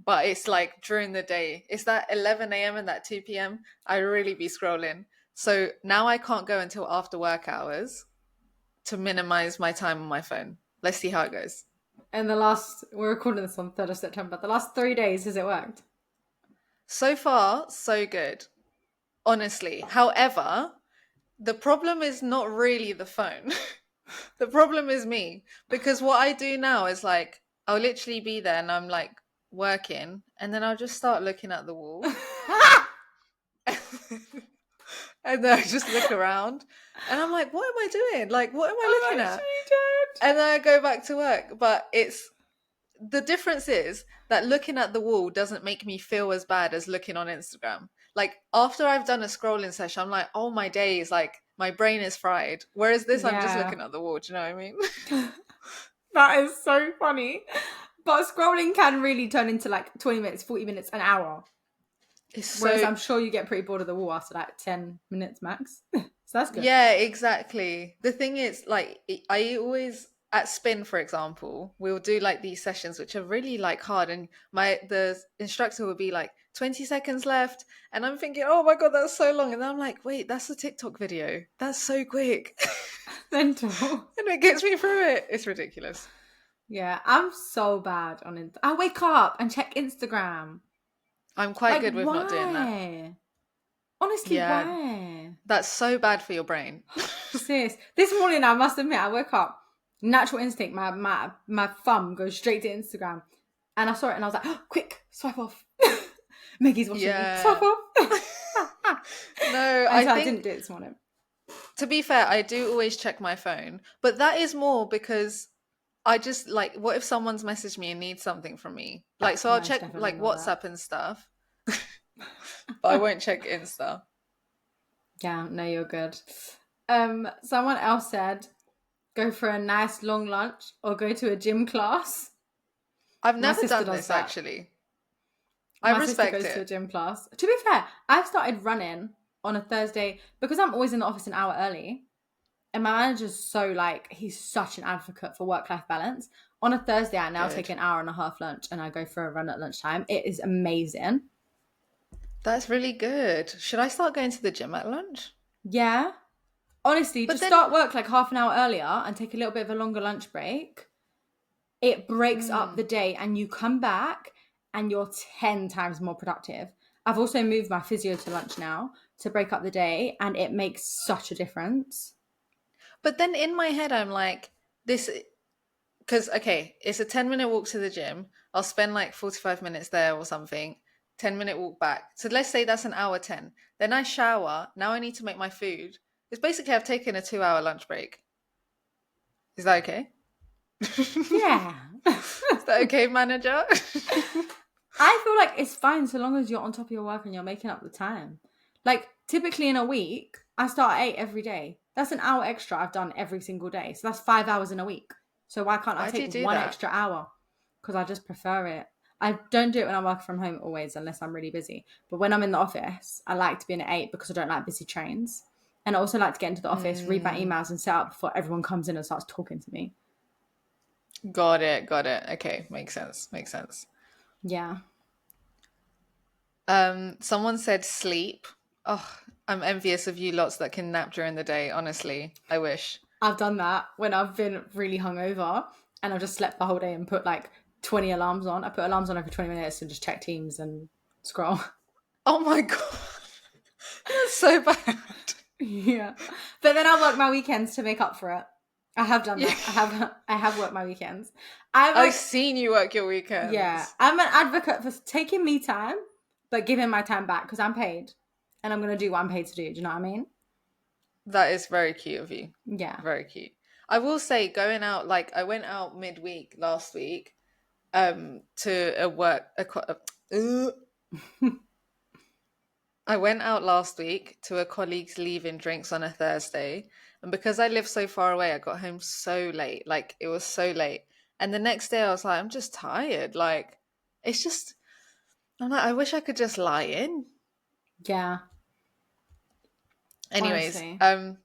But it's like during the day. It's that 11 a.m. and that 2 p.m. I really be scrolling. So now I can't go until after work hours to minimize my time on my phone. Let's see how it goes. And we're recording this on 3rd of September. The last 3 days, has it worked? So far, so good. Honestly. However, the problem is not really the phone. The problem is me. Because what I do now is like, I'll literally be there and I'm like working, and then I'll just start looking at the wall. And then I just look around and I'm like, what am I doing? Like, what am I looking at? And then I go back to work. But the difference is that looking at the wall doesn't make me feel as bad as looking on Instagram. Like, after I've done a scrolling session, I'm like, oh, my day is like, my brain is fried. Whereas this, I'm just looking at the wall. Do you know what I mean? That is so funny. But scrolling can really turn into like 20 minutes, 40 minutes, an hour. Whereas I'm sure you get pretty bored of the wall after like 10 minutes max. So that's good. Yeah, exactly. The thing is, like, I always at spin, for example, we'll do like these sessions which are really like hard, and the instructor will be like 20 seconds left, and I'm thinking, oh my god, that's so long, and then I'm like, wait, that's a TikTok video. That's so quick. Mental. And it gets me through it. It's ridiculous. Yeah, I'm so bad on it. I wake up and check Instagram. I'm quite good with not doing that. Honestly, why? That's so bad for your brain. Sis, this morning I must admit, I woke up, natural instinct, my thumb goes straight to Instagram, and I saw it and I was like, oh, quick, swipe off. Meggie's watching me. Swipe off. No, I didn't do it this morning. To be fair, I do always check my phone, but that is more because I just like, what if someone's messaged me and needs something from me? Like, so I'll check like WhatsApp and stuff, but I won't check Insta. Yeah, no, you're good. Someone else said, go for a nice long lunch or go to a gym class. I've never done this actually. I respect it. My sister goes to a gym class. To be fair, I've started running on a Thursday because I'm always in the office an hour early. And my manager's so like, he's such an advocate for work-life balance. On a Thursday, I now take an hour and a half lunch and I go for a run at lunchtime. It is amazing. That's really good. Should I start going to the gym at lunch? Yeah. Honestly, just start work like half an hour earlier and take a little bit of a longer lunch break. It breaks up the day and you come back and you're 10 times more productive. I've also moved my physio to lunch now to break up the day, and it makes such a difference. But then in my head, I'm like, this, because, okay, it's a 10-minute walk to the gym. I'll spend like 45 minutes there or something, 10-minute walk back. So let's say that's an hour 10. Then I shower. Now I need to make my food. It's basically, I've taken a 2-hour lunch break. Is that okay? Yeah. Is that okay, manager? I feel like it's fine so long as you're on top of your work and you're making up the time. Like, typically in a week, I start at 8 every day. That's an hour extra I've done every single day. So that's 5 hours in a week. So why can't I take one extra hour? Because I just prefer it. I don't do it when I work from home always, unless I'm really busy. But when I'm in the office, I like to be in at 8 because I don't like busy trains. And I also like to get into the office, read my emails and set up before everyone comes in and starts talking to me. Got it. Okay, makes sense. Yeah. Someone said sleep. Oh, I'm envious of you lots that can nap during the day, honestly. I wish. I've done that when I've been really hungover and I've just slept the whole day and put like 20 alarms on. I put alarms on every 20 minutes and just check Teams and scroll. Oh my god. That's so bad. Yeah. But then I work my weekends to make up for it. I have done that. I have worked my weekends. I've seen you work your weekends. Yeah. I'm an advocate for taking me time, but giving my time back because I'm paid. And I'm going to do what I'm paid to do. Do you know what I mean? That is very cute of you. Yeah. Very cute. I will say, going out, like, I went out midweek last week to a work... I went out last week to a colleague's leaving drinks on a Thursday, and because I live so far away, I got home so late. Like it was so late. And the next day I was like, I'm just tired. Like it's just I'm like, I wish I could just lie in. Yeah, Anyways, honestly.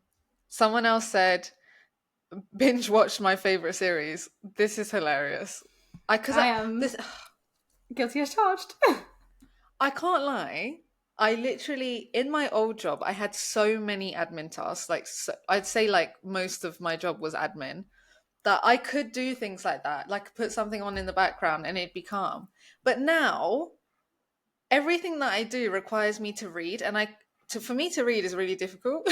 someone else said binge watched my favorite series. This is hilarious. I because I I, am this guilty as charged. I can't lie. I literally, in my old job, I had so many admin tasks. Like, I'd say like most of my job was admin, that I could do things like that, like put something on in the background and it'd be calm. But now, everything that I do requires me to read, and for me to read is really difficult.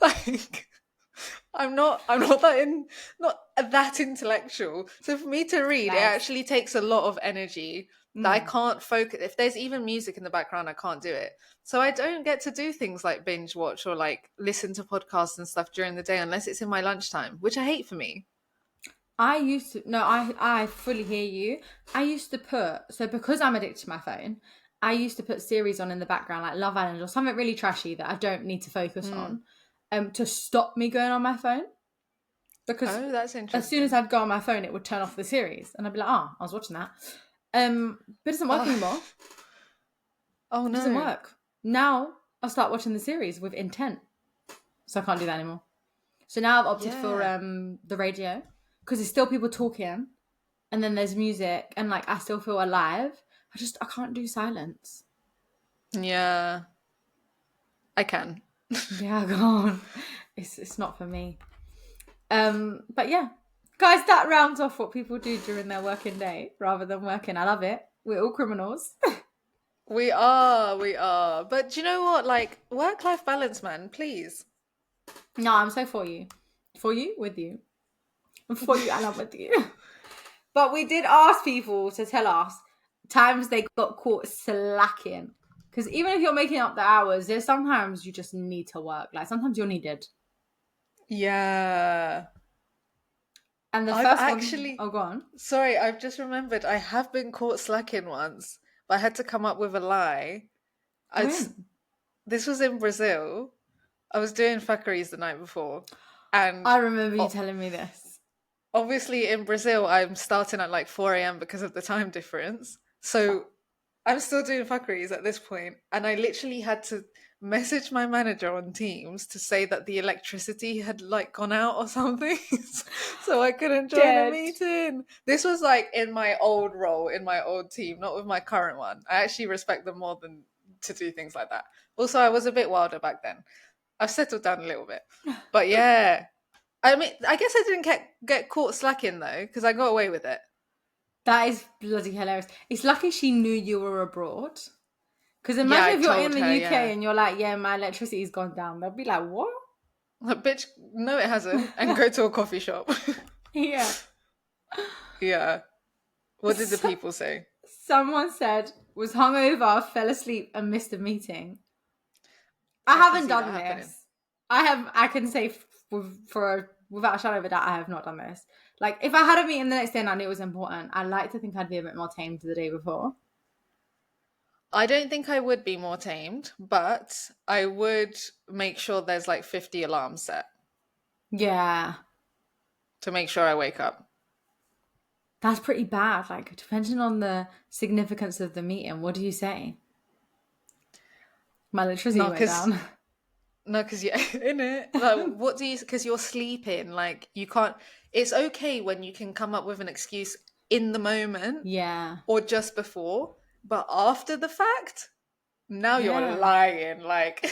Like, I'm not not that intellectual. So for me to read, it Nice. actually takes a lot of energy that I Mm. can't focus. If there's even music in the background, I can't do it. So I don't get to do things like binge watch or like listen to podcasts and stuff during the day unless it's in my lunchtime, which I hate for me. I used to no, I fully hear you. I used to put so because I'm addicted to my phone, I used to put series on in the background like Love Island or something really trashy that I don't need to focus Mm. on, to stop me going on my phone. Because Oh, that's as soon as interesting. I'd go on my phone, it would turn off the series, and I'd be like, "Ah, I was watching that." But it doesn't work Oh, anymore. oh It doesn't no. work now. I'll start watching the series with intent, so I can't do that anymore. So now I've opted for Yeah. the radio because there's still people talking, and then there's music, and like I still feel alive. I can't do silence. Yeah. I can. Yeah, go on. It's not for me. But yeah, guys, that rounds off what people do during their working day rather than working. I love it. We're all criminals. We are. But do you know what? Like, work-life balance, man, please. No, I'm so for you, with you, and for you, and I'm with you. But we did ask people to tell us times they got caught slacking. Because even if you're making up the hours, there's sometimes you just need to work. Like sometimes you're needed. Yeah. And the I've first one, actually, oh, go on. sorry, I've just remembered I have been caught slacking once, but I had to come up with a lie. I, When? this was in Brazil. I was doing fuckeries the night before, I and remember you o- telling me this. obviously in Brazil, I'm starting at like 4 a.m. because of the time difference. So I'm still doing fuckeries at this point, and I literally had to message my manager on Teams to say that the electricity had like gone out or something, so I couldn't join a Dead. meeting. This was like in my old role in my old team, not with my current one. I actually respect them more than to do things like that. Also, I was a bit wilder back then. I've settled down a little bit, but yeah. I mean, I guess I didn't get caught slacking though, because I got away with it. That is bloody hilarious. It's lucky she knew you were abroad. Because Yeah, imagine I if you're in told the her. UK Yeah. and you're like, yeah, my electricity's gone down. They'll be like, what? Like, bitch, no, it hasn't. And go to a coffee shop. Yeah. Yeah. What did the So, people say? someone said, was hungover, fell asleep, and missed a meeting. I I can haven't see that done happening. this. I can say without a shadow of a doubt, I have not done this. Like, if I had a meeting the next day and I knew it was important, I'd like to think I'd be a bit more tamed the day before. I don't think I would be more tamed, but I would make sure there's like 50 alarms set Yeah. to make sure I wake up. That's pretty bad. Like, depending on the significance of the meeting, what do you say? My electricity No, went because down. no, because you're in it. Like, what do you? Because you're sleeping. Like, you can't. It's okay when you can come up with an excuse in the moment Yeah. or just before, but after the fact, now you're Yeah. lying. Like,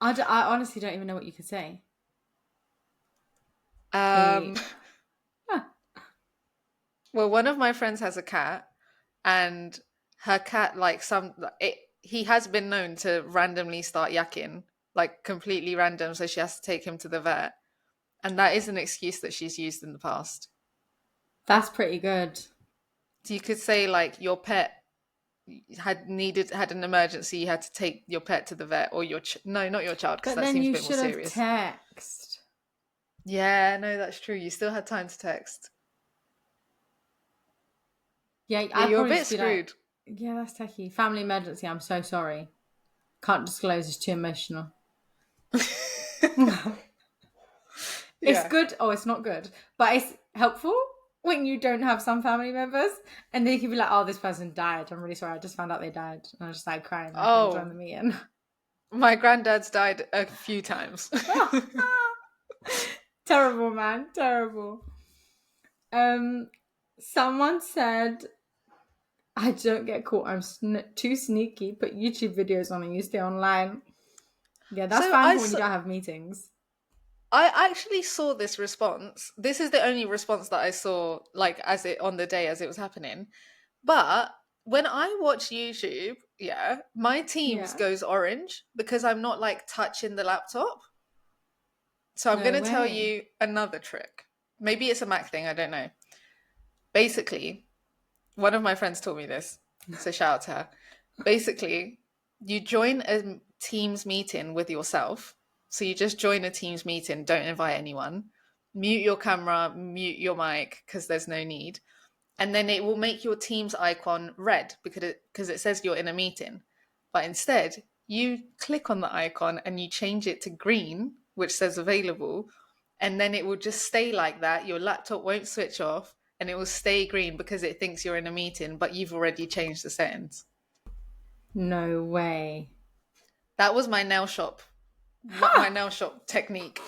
I honestly don't even know what you could say. um, Hey. Huh. well, one of my friends has a cat, and her cat, like he has been known to randomly start yakking, like completely random. So she has to take him to the vet, and that is an excuse that she's used in the past. That's pretty good. So you could say like your pet had an emergency, you had to take your pet to the vet, or no, not your child, because But that then seems a you bit more should have serious. text. Yeah, no, that's true. You still had time to text. Yeah, Yeah, I'd you're a probably bit just be like, screwed. Yeah, that's techie. Family emergency. I'm so sorry. Can't disclose. It's too emotional. It's Yeah. good. Oh, it's not good, but it's helpful when you don't have some family members, and they can be like, "Oh, this person died. I'm really sorry. I just found out they died." And I just like crying. I couldn't join Oh, the meeting. my granddad's died a few times. Terrible, man. Terrible. Um, Someone said, "I don't get caught. I'm too sneaky. Put YouTube videos on and you stay online." Yeah, that's So fine I, for when you don't have meetings. I actually saw this response. This is the only response that I saw, like, as it on the day as it was happening. But when I watch YouTube, yeah, my Teams Yeah. goes orange because I'm not like touching the laptop. So I'm No going to tell way. you another trick. Maybe it's a Mac thing, I don't know. Basically, one of my friends taught me this. So shout out to her. Basically, you join a Teams meeting with yourself. So you just join a Teams meeting, don't invite anyone. Mute your camera, mute your mic because there's no need. And then it will make your Teams icon red because it says you're in a meeting. But instead, you click on the icon and you change it to green, which says available, and then it will just stay like that. Your laptop won't switch off and it will stay green because it thinks you're in a meeting, but you've already changed the settings. No way. That was my nail shop, my nail shop technique.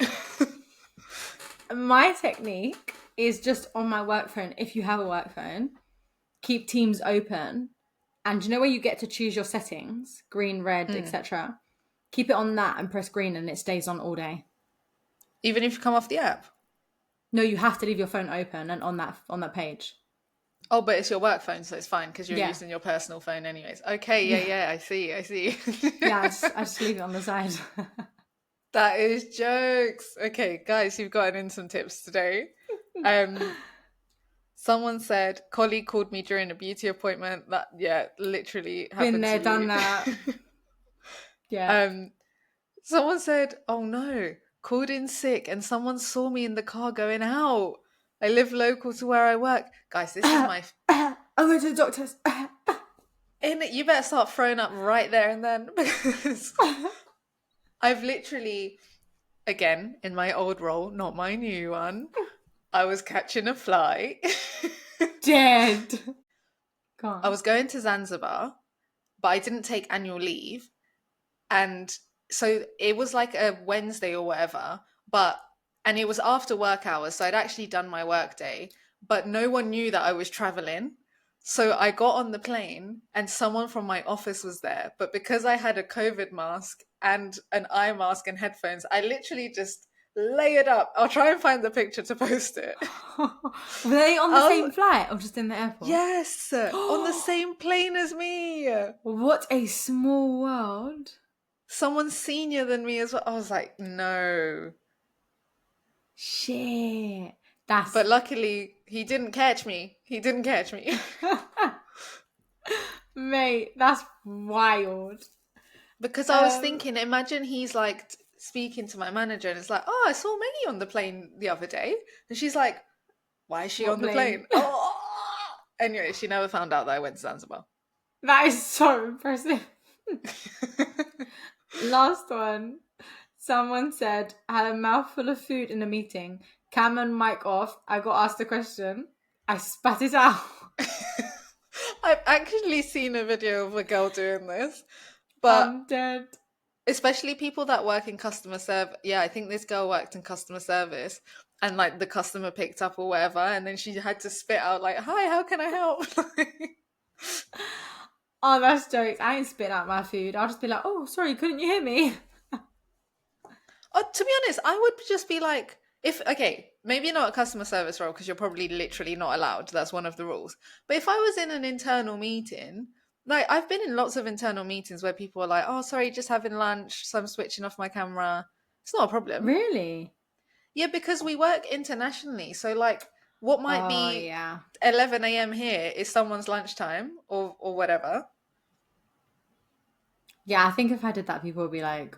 My technique is just on my work phone. If you have a work phone, keep Teams open. And you know where you get to choose your settings, green, red, Mm. etc. Keep it on that and press green, and it stays on all day. Even if you come off the app. No, you have to leave your phone open and on that page. Oh, but it's your work phone, so it's fine because you're Yeah, using your personal phone anyways. Okay, yeah, yeah, I see, I see. yeah. I just leave it on the side. That is jokes. Okay, guys, you've gotten in some tips today. Um, Someone said colleague called me during a beauty appointment. That yeah, literally Been happened to there, done you. that. Yeah. um, Someone said, "Oh no, called in sick, and someone saw me in the car going out. I live local to where I work, guys. This is my I'm going to the doctor's. in it. You better start throwing up right there and then because I've literally, again, in my old role, not my new one, I was catching a fly. Dead. I Gone. was going to Zanzibar, but I didn't take annual leave. And so it was like a Wednesday or whatever, and it was after work hours. So I'd actually done my work day, but no one knew that I was traveling. So I got on the plane and someone from my office was there. But because I had a COVID mask and an eye mask and headphones, I literally just lay it up. I'll try and find the picture to post it. Were they on the I'll, same flight or just in the airport? yes, on the same plane as me. What a small world. Someone senior than me as well. I was like, no. Shit. That's But luckily, he didn't catch me. He didn't catch me. mate, that's wild. Because I was Um thinking, imagine he's like speaking to my manager and it's like, oh, I saw Meggie on the plane the other day. And she's like, why is she what on the plane? plane? Oh! Anyway, she never found out that I went to Zanzibar. That is so impressive. Last one. Someone said, I had a mouthful of food in a meeting. Cam and mic off. I got asked a question. I spat it out. I've actually seen a video of a girl doing this, but I'm dead. especially people that work in customer service. Yeah, I think this girl worked in customer service and like the customer picked up or whatever, and then she had to spit out like, "Hi, how can I help?" Oh, that's jokes. I ain't spit out my food. I'll just be like, oh, sorry, couldn't you hear me? Oh, to be honest, I would just be like, if okay, maybe not a customer service role because you're probably literally not allowed. That's one of the rules. But if I was in an internal meeting, like I've been in lots of internal meetings where people are like, "Oh, sorry, just having lunch, so I'm switching off my camera." It's not a problem. Really? Yeah, because we work internationally, so like what might Oh, be yeah. 11 a.m. here is someone's lunchtime or whatever. Yeah, I think if I did that, people would be like,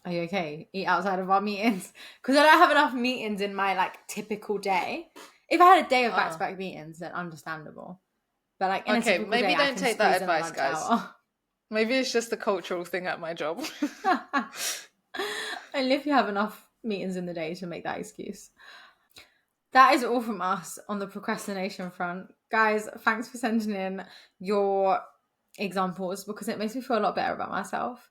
are you okay? Eat outside of our meetings. Because I don't have enough meetings in my like typical day. If I had a day of Uh, back-to-back meetings, then understandable. But like in a Okay, typical day, maybe I don't can take that squeeze in a advice, lunch guys. hour. Maybe it's just a cultural thing at my job. Only if you have enough meetings in the day to make that excuse. That is all from us on the procrastination front. Guys, thanks for sending in your examples because it makes me feel a lot better about myself.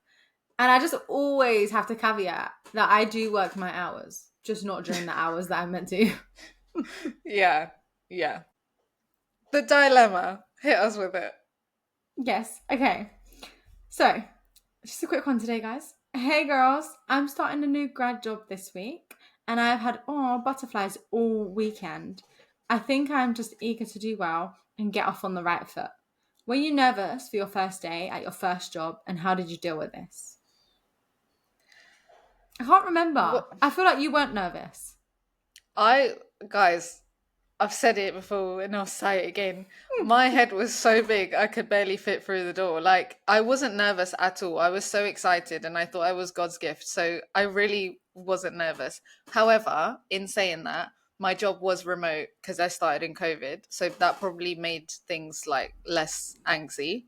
And I just always have to caveat that I do work my hours, just not during the hours that I'm meant to. Yeah, yeah. The dilemma. Hit us with it. Yes. Okay. So, just a quick one today, guys. Hey, girls. I'm starting a new grad job this week, and I've had butterflies all weekend. I think I'm just eager to do well and get off on the right foot. Were you nervous for your first day at your first job, and how did you deal with this? I can't remember. What I feel like you weren't nervous. I guys, I've said it before and I'll say it again. My head was so big I could barely fit through the door. Like I wasn't nervous at all. I was so excited and I thought I was God's gift. So I really wasn't nervous. However, in saying that, my job was remote because I started in COVID. So that probably made things like less angsty.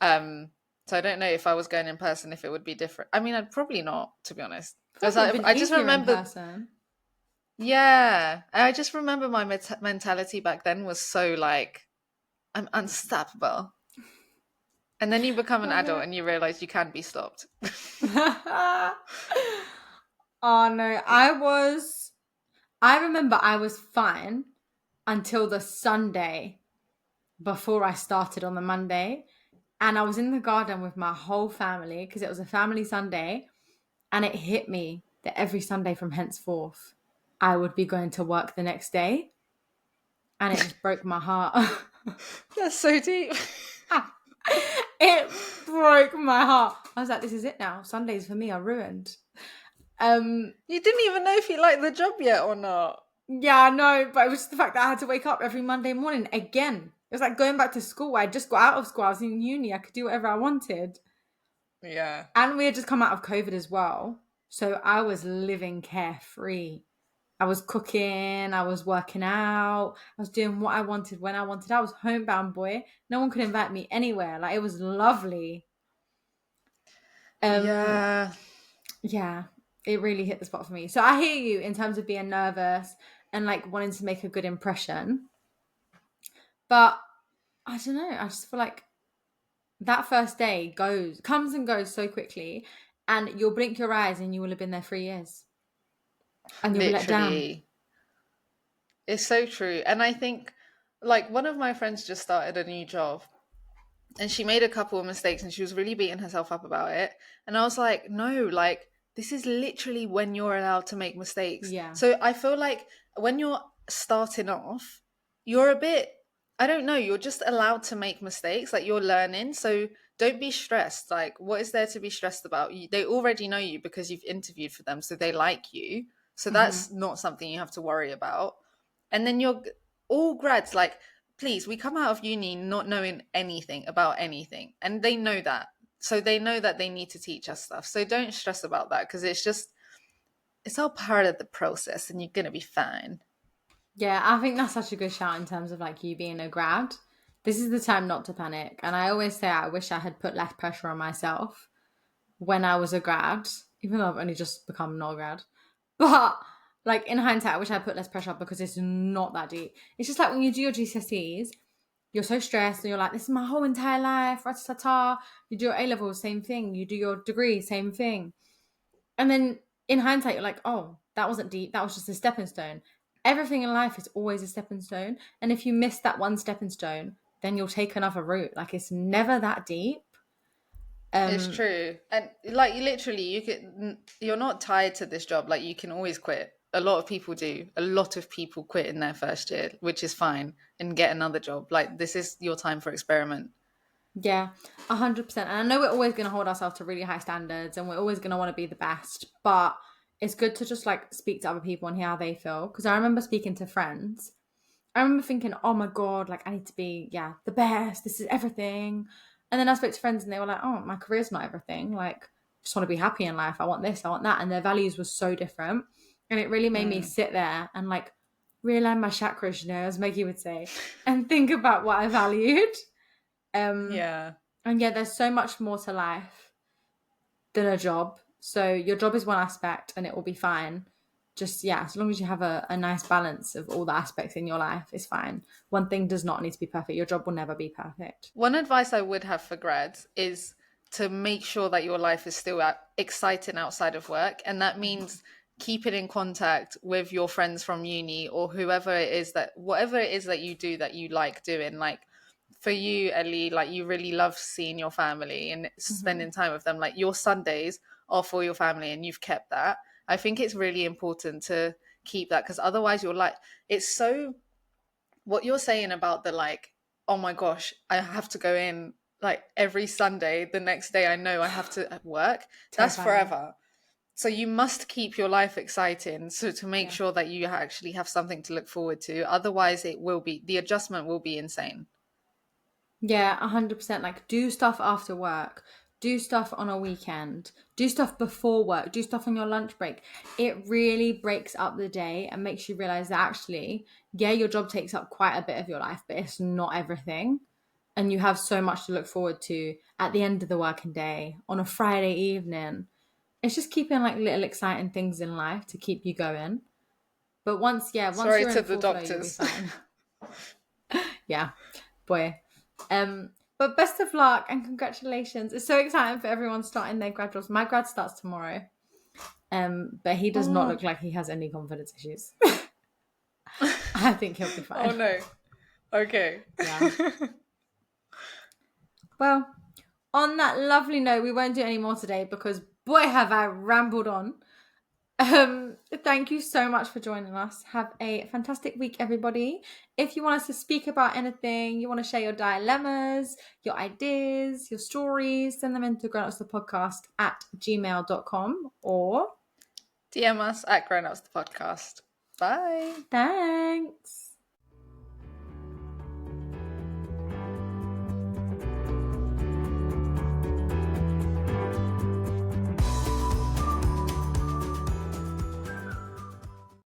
Um so I don't know if I was going in person if it would be different. I mean, I'd probably not, to be honest. I feel Because like it would have I been just easier in remember person. yeah, I just remember my mentality back then was so like, I'm unstoppable. And then you become an Love adult it. and you realize you can be stopped. Oh no, I remember I was fine until the Sunday before I started on the Monday. And I was in the garden with my whole family because it was a family Sunday. And it hit me that every Sunday from henceforth, I would be going to work the next day. And it just broke my heart. That's so deep. It broke my heart. I was like, this is it now. Sundays for me are ruined. You didn't even know if you liked the job yet or not. Yeah, I know, but it was just the fact that I had to wake up every Monday morning again. It was like going back to school. I just got out of school. I was in uni. I could do whatever I wanted. Yeah. And we had just come out of COVID as well. So I was living carefree. I was cooking, I was working out, I was doing what I wanted when I wanted. I was homebound, boy. No one could invite me anywhere. Like it was lovely. Um, Yeah. yeah, it really hit the spot for me. So I hear you in terms of being nervous and like wanting to make a good impression. But I don't know. I just feel like that first day comes and goes so quickly, and you'll blink your eyes and you will have been there 3 years, and you'll be let down. Literally. It's so true. And I think, like, one of my friends just started a new job and she made a couple of mistakes and she was really beating herself up about it. And I was like, no, like, this is literally when you're allowed to make mistakes. Yeah. So I feel like when you're starting off, you're a bit, I don't know, you're just allowed to make mistakes. Like, you're learning. So don't be stressed. Like, what is there to be stressed about? They already know you because you've interviewed for them. So they like you. So that's not something you have to worry about. And then you're all grads, like, please, we come out of uni not knowing anything about anything. And they know that. So they know that they need to teach us stuff. So don't stress about that because it's all part of the process and you're going to be fine. Yeah, I think that's such a good shout in terms of like you being a grad. This is the time not to panic. And I always say I wish I had put less pressure on myself when I was a grad, even though I've only just become not a grad. But like in hindsight, I wish I put less pressure because it's not that deep. It's just like when you do your GCSEs, you're so stressed and you're like, this is my whole entire life. Ratatata. You do your A levels, same thing. You do your degree, same thing. And then in hindsight, you're like, oh, that wasn't deep. That was just a stepping stone. Everything in life is always a stepping stone. And if you miss that one stepping stone, then you'll take another route. Like it's never that deep. It's true. And like you literally, you're not tied to this job. Like you can always quit. A lot of people do. A lot of people quit in their first year, which is fine, and get another job. Like this is your time for experiment. Yeah, 100%. And I know we're always going to hold ourselves to really high standards and we're always going to want to be the best, but it's good to just like speak to other people and hear how they feel. Because I remember speaking to friends. I remember thinking, oh my God, like I need to be, the best. This is everything. And then I spoke to friends and they were like, oh, my career's not everything. Like, I just want to be happy in life. I want this, I want that. And their values were so different. And it really made me sit there and like realign my chakras, as Meggie would say, and think about what I valued. Yeah. And yeah, there's so much more to life than a job. So your job is one aspect and it will be fine. Just, yeah, as long as you have a nice balance of all the aspects in your life, it's fine. One thing does not need to be perfect. Your job will never be perfect. One advice I would have for grads is to make sure that your life is still exciting outside of work. And that means keeping in contact with your friends from uni or whoever it is that, whatever it is that you do that you like doing. Like for you, Ellie, like you really love seeing your family and spending time with them. Like your Sundays are for your family and you've kept that. I think it's really important to keep that because otherwise you're like, it's so what you're saying about the like, oh my gosh, I have to go in like every Sunday, the next day I know I have to work, that's Terrifying. forever. So you must keep your life exciting so to make Yeah. sure that you actually have something to look forward to. Otherwise the adjustment will be insane. Yeah, 100%. Like, do stuff after work, do stuff on a weekend, do stuff before work, do stuff on your lunch break. It really breaks up the day and makes you realize that actually, yeah, your job takes up quite a bit of your life, but it's not everything. And you have so much to look forward to at the end of the working day, on a Friday evening. It's just keeping like little exciting things in life to keep you going. But once Sorry you're to in the full flow, you'll be doctors. fine. Yeah, boy. But best of luck and congratulations. It's so exciting for everyone starting their grad jobs. My grad starts tomorrow. But he does not Oh. look like he has any confidence issues. I think he'll be Oh fine. no. Okay. Yeah. Well, on that lovely note, we won't do any more today because boy have I rambled on. Thank you so much for joining us. Have a fantastic week, everybody. If you want us to speak about anything, you want to share your dilemmas, your ideas, your stories, send them into grownupspodcast@gmail.com or DM us at Grown Ups the Podcast. Bye. thanks.